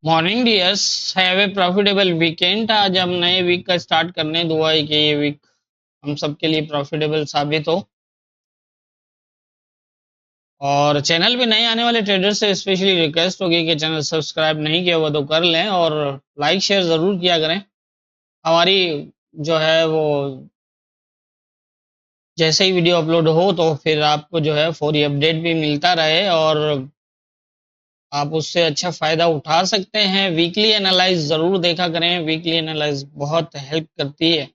Morning dears, have a profitable weekend. आज हम नए वीक का स्टार्ट करने, दुआ है कि ये वीक हम सबके लिए प्रॉफिटेबल साबित हो। और चैनल पे नए आने वाले ट्रेडर्स से स्पेशली रिक्वेस्ट होगी कि चैनल सब्सक्राइब नहीं किया हुआ तो कर लें और लाइक शेयर ज़रूर किया करें। हमारी जो है वो जैसे ही वीडियो अपलोड हो तो फिर आपको जो है फौरी अपडेट भी मिलता रहे और आप उससे अच्छा फ़ायदा उठा सकते हैं। वीकली एनालाइज ज़रूर देखा करें, वीकली एनालाइज बहुत हेल्प करती है,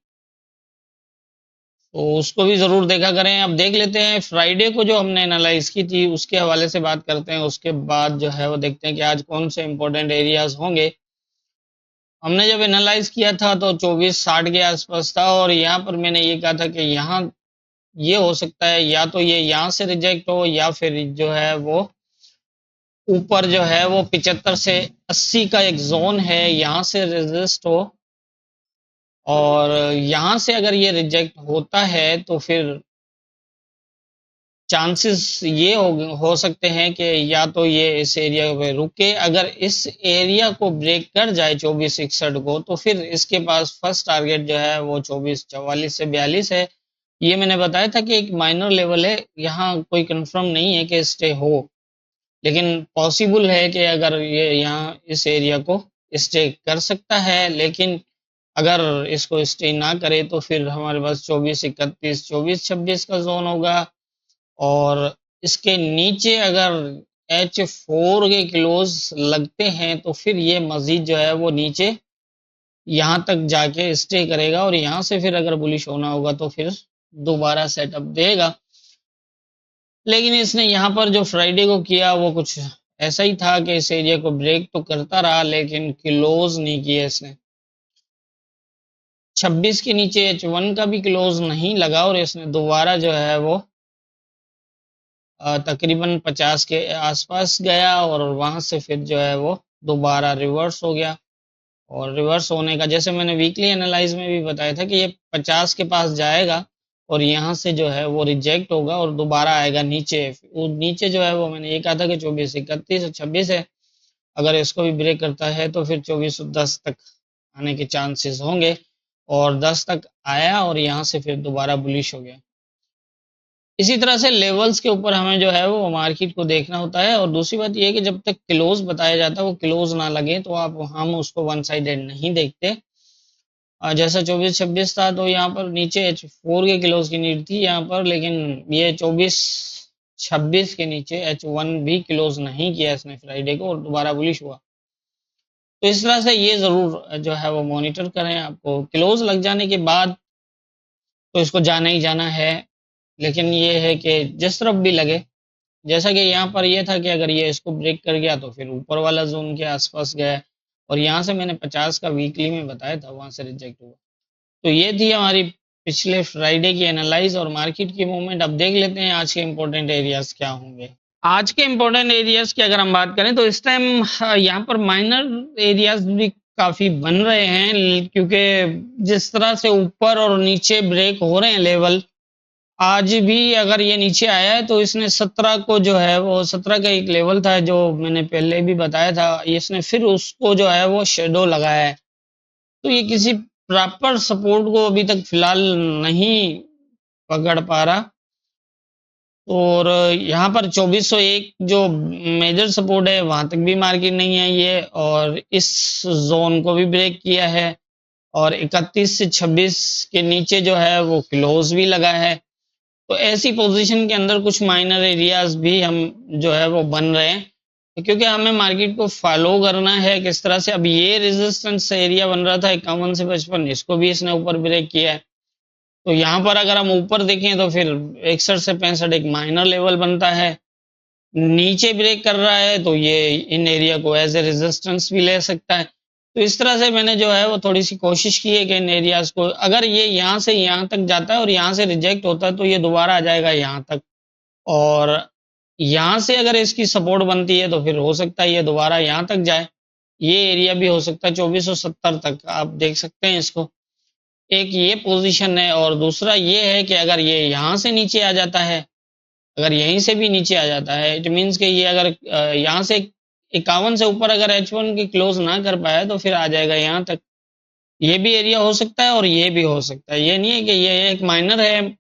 तो उसको भी ज़रूर देखा करें। अब देख लेते हैं फ्राइडे को जो हमने एनालाइज की थी उसके हवाले से बात करते हैं। उसके बाद जो है वो देखते हैं कि आज कौन से इंपॉर्टेंट एरियाज होंगे। हमने जब एनालाइज किया था तो 2460 के आसपास था और यहाँ पर मैंने ये कहा था कि यहाँ ये हो सकता है या तो ये यहाँ से रिजेक्ट हो या फिर जो है वो ऊपर जो है वो 75 से 80 का एक जोन है, यहाँ से रेजिस्ट हो। और यहाँ से अगर ये रिजेक्ट होता है तो फिर चांसेस ये हो सकते हैं कि या तो ये इस एरिया पे रुके। अगर इस एरिया को ब्रेक कर जाए 2461 को तो फिर इसके पास फर्स्ट टारगेट जो है वो 2444 से 42 है। ये मैंने बताया था कि एक माइनर लेवल है, यहाँ कोई कंफर्म नहीं है कि स्टे हो, लेकिन पॉसिबल है कि अगर ये यहाँ इस एरिया को स्टे कर सकता है। लेकिन अगर इसको स्टे ना करे तो फिर हमारे पास 2431 2426 का जोन होगा। और इसके नीचे अगर H4 के क्लोज लगते हैं तो फिर ये मजीद जो है वो नीचे यहाँ तक जाके स्टे करेगा और यहाँ से फिर अगर बुलिश होना होगा तो फिर दोबारा सेटअप देगा। लेकिन इसने यहाँ पर जो फ्राइडे को किया वो कुछ ऐसा ही था कि इस एरिया को ब्रेक तो करता रहा लेकिन क्लोज नहीं किया इसने। 26 के नीचे H1 का भी क्लोज नहीं लगा और इसने दोबारा जो है वो तकरीबन 50 के आसपास गया और वहां से फिर जो है वो दोबारा रिवर्स हो गया। और रिवर्स होने का जैसे मैंने वीकली एनालाइज में भी बताया था कि ये 50 के पास जाएगा और यहाँ से जो है वो रिजेक्ट होगा और दोबारा आएगा नीचे। वो नीचे जो है वो मैंने ये कहा था कि 2431 और 26 है, अगर इसको भी ब्रेक करता है तो फिर 2410 तक आने के चांसेस होंगे। और 10 तक आया और यहाँ से फिर दोबारा बुलिश हो गया। इसी तरह से लेवल्स के ऊपर हमें जो है वो मार्केट को देखना होता है। और दूसरी बात ये है कि जब तक क्लोज बताया जाता है वो क्लोज ना लगे तो हम उसको वन साइडेड नहीं देखते। जैसा 24-26 था तो यहाँ पर नीचे H4 के क्लोज की नीड थी यहाँ पर, लेकिन ये 24-26 के नीचे H1 भी क्लोज नहीं किया इसने फ्राइडे को और दोबारा बुलिश हुआ। तो इस तरह से ये जरूर जो है वो मॉनिटर करें। आपको क्लोज लग जाने के बाद तो इसको जाना ही जाना है, लेकिन ये है कि जिस तरफ भी लगे, जैसा कि यहाँ पर ये था कि अगर ये इसको ब्रेक कर गया तो फिर ऊपर वाला जोन के आसपास गया और यहाँ से मैंने 50 का वीकली में बताया था, वहां से रिजेक्ट हुआ। तो ये थी हमारी पिछले फ्राइडे की एनालाइज और मार्केट की मूवमेंट। अब देख लेते हैं आज के इंपॉर्टेंट एरियाज क्या होंगे। आज के इंपॉर्टेंट एरियाज की अगर हम बात करें तो इस टाइम यहाँ पर माइनर एरियाज भी काफी बन रहे हैं, क्योंकि जिस तरह से ऊपर और नीचे ब्रेक हो रहे हैं लेवल, आज भी अगर ये नीचे आया है तो इसने 17 को जो है वो 17 का एक लेवल था जो मैंने पहले भी बताया था, इसने फिर उसको जो है वो शेडो लगाया है। तो ये किसी प्रॉपर सपोर्ट को अभी तक फिलहाल नहीं पकड़ पा रहा। और यहाँ पर 2401 जो मेजर सपोर्ट है वहां तक भी मार्केट नहीं आई है और इस जोन को भी ब्रेक किया है। और 31 से 26 के नीचे जो है वो क्लोज भी लगा है। तो ऐसी पोजीशन के अंदर कुछ माइनर एरियाज भी हम जो है वो बन रहे हैं, क्योंकि हमें मार्केट को फॉलो करना है किस तरह से। अब ये रेजिस्टेंस एरिया बन रहा था 51 से 55, इसको भी इसने ऊपर ब्रेक किया है। तो यहाँ पर अगर हम ऊपर देखें तो फिर 61 से 65 एक माइनर लेवल बनता है। नीचे ब्रेक कर रहा है तो ये इन एरिया को एज ए रेजिस्टेंस भी ले सकता है। तो इस तरह से मैंने जो है वो थोड़ी सी कोशिश की है कि इन एरियाज को, अगर ये यहाँ से यहाँ तक जाता है और यहाँ से रिजेक्ट होता है तो ये दोबारा आ जाएगा यहाँ तक। और यहाँ से अगर इसकी सपोर्ट बनती है तो फिर हो सकता है ये दोबारा यहाँ तक जाए। ये एरिया भी हो सकता है 2470 तक, आप देख सकते हैं इसको। एक ये पोजीशन है और दूसरा ये है कि अगर ये यहाँ से नीचे आ जाता है, अगर यहीं से भी नीचे आ जाता है, इट मीन्स कि ये अगर यहाँ से 51 से ऊपर अगर H1 की क्लोज ना कर पाया तो फिर आ जाएगा यहाँ तक। ये भी एरिया हो सकता है और ये भी हो सकता है, ये नहीं है कि ये एक माइनर है,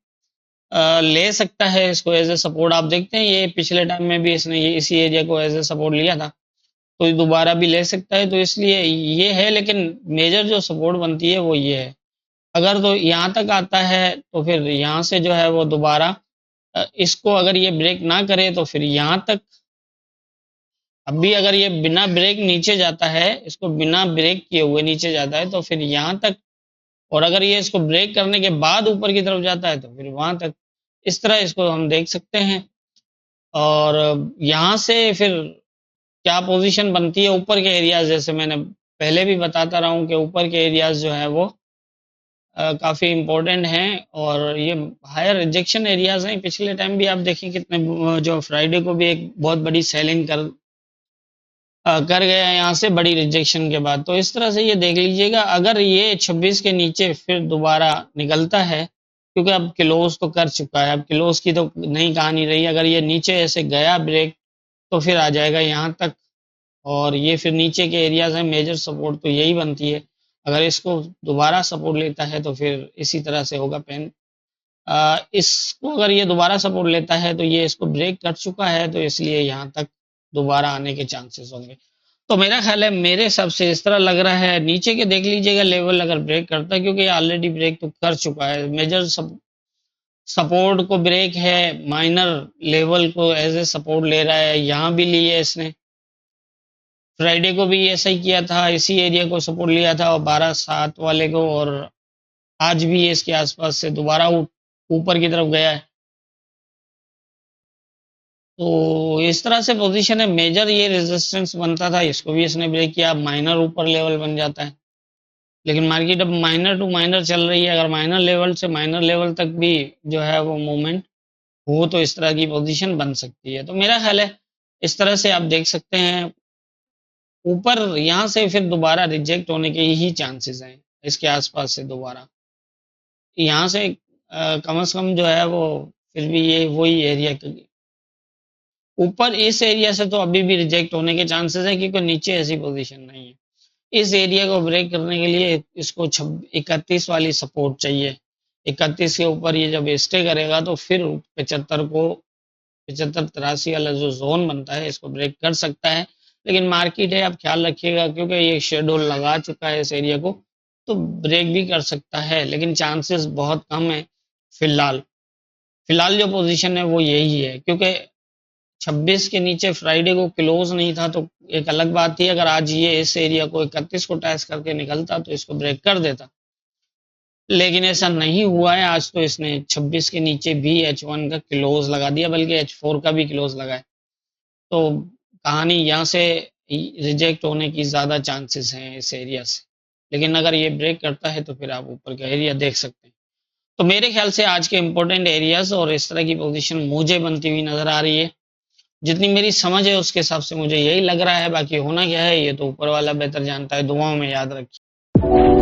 ले सकता है इसको एज ए सपोर्ट। आप देखते हैं ये पिछले टाइम में भी इसने ये इसी एरिया को एज ए सपोर्ट लिया था, तो ये दोबारा भी ले सकता है, तो इसलिए ये है। लेकिन मेजर जो सपोर्ट बनती है वो ये है। अगर तो यहाँ तक आता है तो फिर यहाँ से जो है वो दोबारा इसको अगर ये ब्रेक ना करे तो फिर यहाँ तक। अभी अगर ये बिना ब्रेक नीचे जाता है, इसको बिना ब्रेक किए हुए नीचे जाता है तो फिर यहाँ तक, और अगर ये इसको ब्रेक करने के बाद ऊपर की तरफ जाता है तो फिर वहां तक। इस तरह इसको हम देख सकते हैं। और यहाँ से फिर क्या पोजीशन बनती है ऊपर के एरियाज, जैसे मैंने पहले भी बताता रहा हूँ कि ऊपर के एरियाज जो है वो काफ़ी इम्पोर्टेंट हैं, और ये हायर रिजेक्शन एरियाज हैं। पिछले टाइम भी आप देखें कितने जो फ्राइडे को भी एक बहुत बड़ी सेलिंग कर गया यहाँ से बड़ी रिजेक्शन के बाद। तो इस तरह से ये देख लीजिएगा, अगर ये 26 के नीचे फिर दोबारा निकलता है, क्योंकि अब क्लोज तो कर चुका है, अब क्लोज की तो नहीं कहानी रही। अगर ये नीचे ऐसे गया ब्रेक तो फिर आ जाएगा यहाँ तक, और ये फिर नीचे के एरियाज हैं। मेजर सपोर्ट तो यही बनती है। अगर इसको दोबारा सपोर्ट लेता है तो फिर इसी तरह से होगा पेन। इसको अगर ये दोबारा सपोर्ट लेता है तो ये इसको ब्रेक कर चुका है, तो इसलिए यहाँ तक दोबारा आने के चांसेस होंगे। तो मेरा ख्याल है, मेरे हिसाब से इस तरह लग रहा है। नीचे के देख लीजिएगा लेवल अगर ब्रेक करता है, क्योंकि ऑलरेडी ब्रेक तो कर चुका है। मेजर सपोर्ट को ब्रेक है, माइनर लेवल को एज ए सपोर्ट ले रहा है, यहाँ भी लिए इसने। फ्राइडे को भी ऐसा ही किया था, इसी एरिया को सपोर्ट लिया था और 12/7 वाले को, और आज भी ये इसके आसपास से दोबारा ऊपर की तरफ गया है। तो इस तरह से पोजीशन है। मेजर ये रेजिस्टेंस बनता था, इसको भी इसने ब्रेक किया। माइनर ऊपर लेवल बन जाता है, लेकिन मार्केट अब माइनर टू माइनर चल रही है। अगर माइनर लेवल से माइनर लेवल तक भी जो है वो मूवमेंट हो तो इस तरह की पोजीशन बन सकती है। तो मेरा ख्याल है इस तरह से आप देख सकते हैं। ऊपर यहाँ से फिर दोबारा रिजेक्ट होने के ही चांसेस हैं, इसके आसपास से दोबारा यहाँ से कम से कम जो है वो फिर भी ये वही एरिया, ऊपर इस एरिया से तो अभी भी रिजेक्ट होने के चांसेस हैं, क्योंकि नीचे ऐसी पोजीशन नहीं है। इस एरिया को ब्रेक करने के लिए इसको 31 वाली सपोर्ट चाहिए। 31 के ऊपर ये जब स्टे करेगा तो फिर 75 83 वाला जो जोन बनता है इसको ब्रेक कर सकता है। लेकिन मार्केट है, आप ख्याल रखिएगा, क्योंकि ये शेडोल लगा चुका है इस एरिया को, तो ब्रेक भी कर सकता है, लेकिन चांसेस बहुत कम है फिलहाल। फिलहाल जो पोजीशन है वो यही है, क्योंकि 26 के नीचे फ्राइडे को क्लोज नहीं था, तो एक अलग बात थी। अगर आज ये इस एरिया को 31 को टच करके निकलता तो इसको ब्रेक कर देता, लेकिन ऐसा नहीं हुआ है। आज तो इसने 26 के नीचे भी H1 का क्लोज लगा दिया, बल्कि H4 का भी क्लोज लगा है। तो कहानी यहाँ से रिजेक्ट होने की ज़्यादा चांसेस हैं इस एरिया से, लेकिन अगर ये ब्रेक करता है तो फिर आप ऊपर का एरिया देख सकते हैं। तो मेरे ख्याल से आज के इंपॉर्टेंट एरियाज और इस तरह की पोजीशन मुझे बनती हुई नजर आ रही है। जितनी मेरी समझ है उसके हिसाब से मुझे यही लग रहा है, बाकी होना क्या है ये तो ऊपर वाला बेहतर जानता है। दुआओं में याद रखिए।